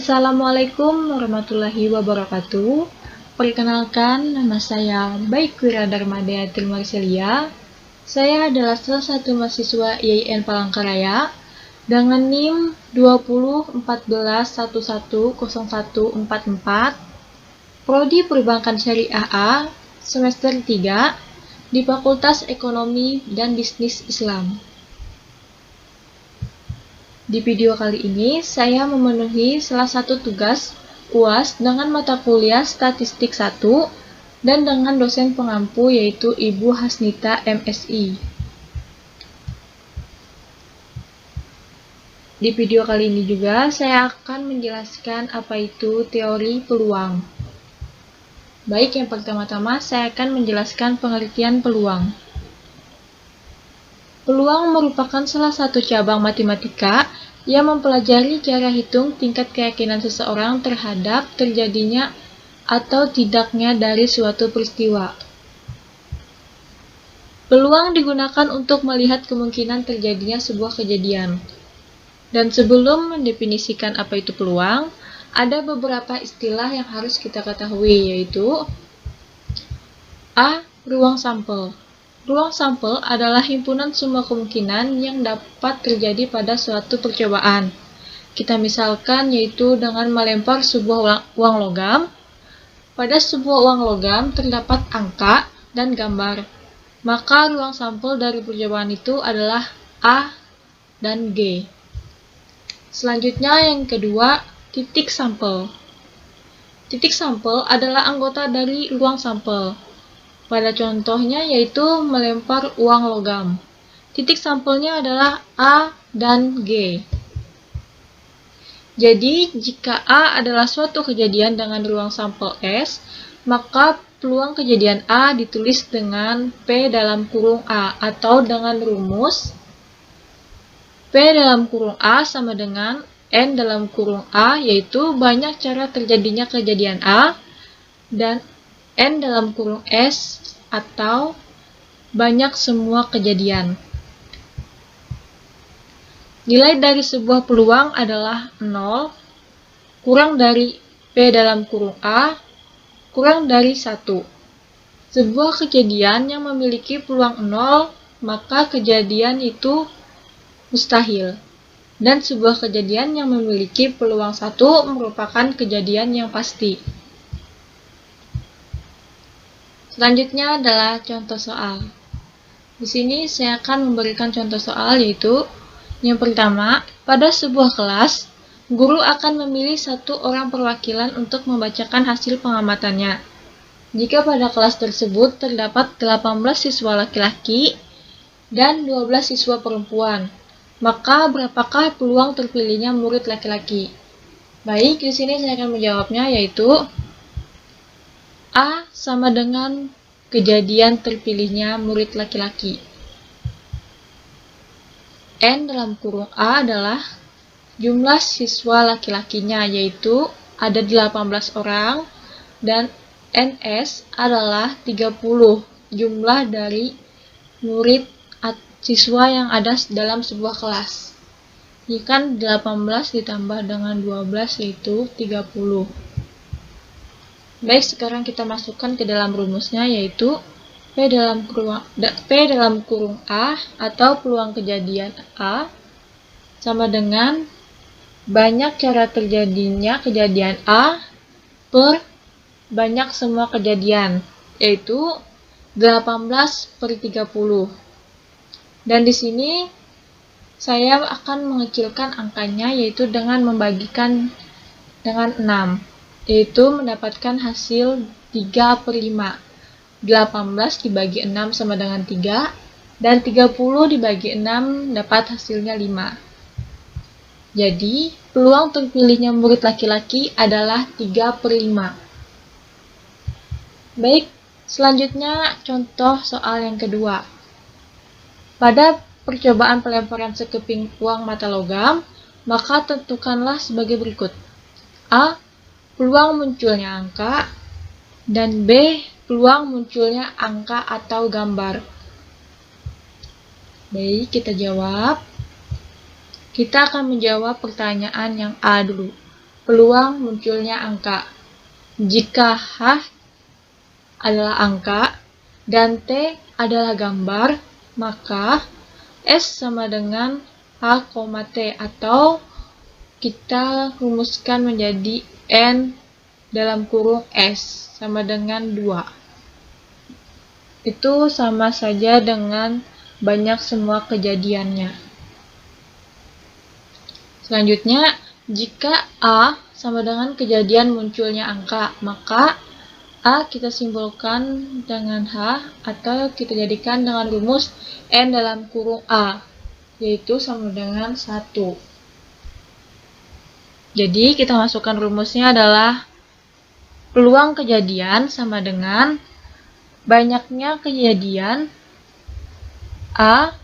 Assalamualaikum warahmatullahi wabarakatuh. Perkenalkan, nama saya Baikwira Darmadeati Marcelia. Saya adalah salah satu mahasiswa IAIN Palangkaraya dengan NIM 201411010144, Prodi Perbankan Syariah A, semester 3 di Fakultas Ekonomi dan Bisnis Islam. Di video kali ini, saya memenuhi salah satu tugas UAS dengan mata kuliah Statistik 1 dan dengan dosen pengampu yaitu Ibu Hasnita MSI. Di video kali ini juga, saya akan menjelaskan apa itu teori peluang. Baik, yang pertama-tama saya akan menjelaskan pengertian peluang. Peluang merupakan salah satu cabang matematika yang mempelajari cara hitung tingkat keyakinan seseorang terhadap terjadinya atau tidaknya dari suatu peristiwa. Peluang digunakan untuk melihat kemungkinan terjadinya sebuah kejadian. Dan sebelum mendefinisikan apa itu peluang, ada beberapa istilah yang harus kita ketahui, yaitu A. Ruang sampel. Ruang sampel adalah himpunan semua kemungkinan yang dapat terjadi pada suatu percobaan. Kita misalkan yaitu dengan melempar sebuah uang logam. Pada sebuah uang logam terdapat angka dan gambar. Maka ruang sampel dari percobaan itu adalah A dan G. Selanjutnya yang kedua, titik sampel. Titik sampel adalah anggota dari ruang sampel. Pada contohnya yaitu melempar uang logam. Titik sampelnya adalah A dan G. Jadi, jika A adalah suatu kejadian dengan ruang sampel S, maka peluang kejadian A ditulis dengan P dalam kurung A atau dengan rumus P dalam kurung A sama dengan N dalam kurung A, yaitu banyak cara terjadinya kejadian A, dan N dalam kurung S atau banyak semua kejadian. Nilai dari sebuah peluang adalah 0 kurang dari P dalam kurung A kurang dari 1. Sebuah kejadian yang memiliki peluang 0, maka kejadian itu mustahil. Dan sebuah kejadian yang memiliki peluang 1 merupakan kejadian yang pasti. Selanjutnya adalah contoh soal. Di sini saya akan memberikan contoh soal, yaitu yang pertama, pada sebuah kelas, guru akan memilih satu orang perwakilan untuk membacakan hasil pengamatannya. Jika pada kelas tersebut terdapat 18 siswa laki-laki dan 12 siswa perempuan, maka berapakah peluang terpilihnya murid laki-laki? Baik, di sini saya akan menjawabnya, yaitu A sama dengan kejadian terpilihnya murid laki-laki. N dalam kurung A adalah jumlah siswa laki-lakinya, yaitu ada 18 orang, dan NS adalah 30 jumlah dari murid siswa yang ada dalam sebuah kelas. Jika 18 ditambah dengan 12 yaitu 30. Baik, sekarang kita masukkan ke dalam rumusnya, yaitu P dalam kurung A atau peluang kejadian A sama dengan banyak cara terjadinya kejadian A per banyak semua kejadian, yaitu 18/30. Dan di sini saya akan mengecilkan angkanya, yaitu dengan membagikan dengan 6. Yaitu mendapatkan hasil 3/5. 18 dibagi 6 sama dengan 3, dan 30 dibagi 6 dapat hasilnya 5. Jadi, peluang terpilihnya murid laki-laki adalah 3/5. Baik, selanjutnya contoh soal yang kedua. Pada percobaan pelemparan sekeping uang mata logam, maka tentukanlah sebagai berikut. A. Peluang munculnya angka, dan B. Peluang munculnya angka atau gambar. Baik, kita jawab. Kita akan menjawab pertanyaan yang A dulu. peluang munculnya angka. Jika H adalah angka dan T adalah gambar, maka S sama dengan H, T, atau kita rumuskan menjadi N dalam kurung S sama dengan 2. Itu sama saja dengan banyak semua kejadiannya. Selanjutnya, jika A sama dengan kejadian munculnya angka, maka A kita simbolkan dengan H atau kita jadikan dengan rumus N dalam kurung A, yaitu sama dengan 1. Jadi kita masukkan rumusnya adalah peluang kejadian sama dengan banyaknya kejadian A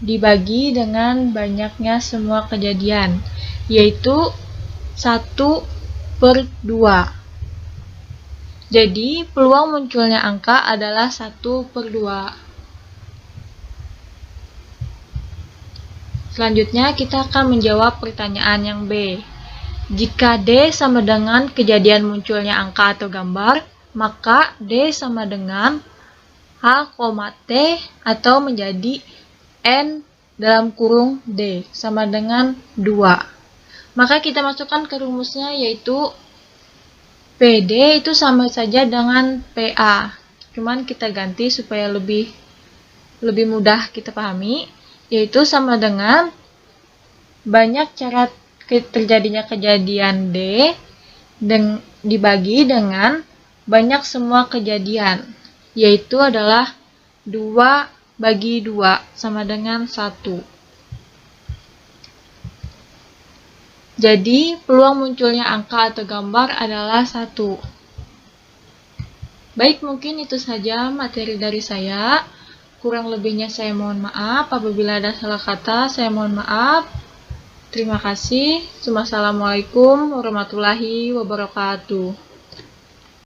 dibagi dengan banyaknya semua kejadian, yaitu 1/2. Jadi, peluang munculnya angka adalah 1/2. Selanjutnya, kita akan menjawab pertanyaan yang B. Jika D sama dengan kejadian munculnya angka atau gambar, maka D sama dengan H, T, atau menjadi N dalam kurung D sama dengan 2. Maka kita masukkan ke rumusnya, yaitu PD itu sama saja dengan PA. Cuman kita ganti supaya lebih mudah kita pahami, yaitu sama dengan banyak cara terjadinya kejadian D dibagi dengan banyak semua kejadian, yaitu adalah 2/2 sama dengan 1. Jadi, peluang munculnya angka atau gambar adalah 1. Baik, mungkin itu saja materi dari saya. Kurang lebihnya saya mohon maaf. Apabila ada salah kata, saya mohon maaf. Terima kasih. Wassalamualaikum warahmatullahi wabarakatuh.